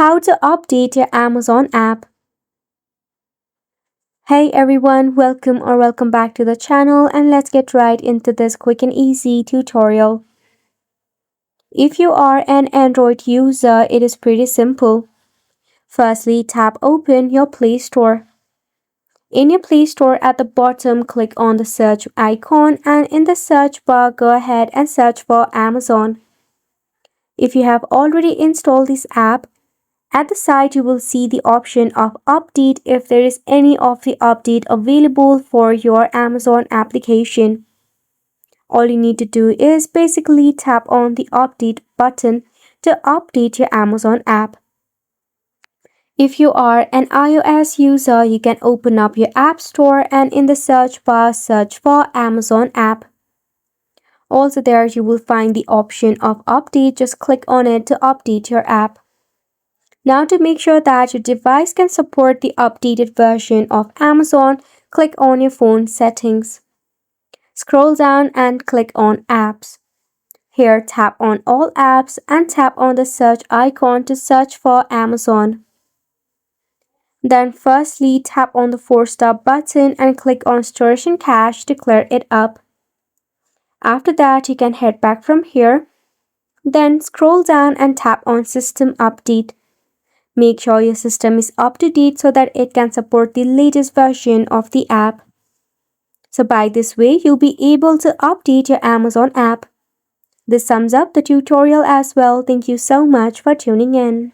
How to update your Amazon app. Hey everyone, welcome back to the channel, and let's get right into this quick and easy tutorial. If you are an Android user, it is pretty simple. Firstly, tap open your Play Store. In your Play Store at the bottom, click on the search icon, and in the search bar, go ahead and search for Amazon. If you have already installed this app, at the side, you will see the option of update if there is any of the update available for your Amazon application. All you need to do is basically tap on the update button to update your Amazon app. If you are an iOS user, you can open up your App Store and in the search bar, search for Amazon app. Also there, you will find the option of update. Just click on it to update your app. Now to make sure that your device can support the updated version of Amazon, click on your phone settings. Scroll down and click on Apps. Here tap on All Apps and tap on the search icon to search for Amazon. Then firstly tap on the 4-star button and click on Storage and Cache to clear it up. After that, you can head back from here. Then scroll down and tap on System Update. Make sure your system is up to date so that it can support the latest version of the app. So by this way, you'll be able to update your Amazon app. This sums up the tutorial as well. Thank you so much for tuning in.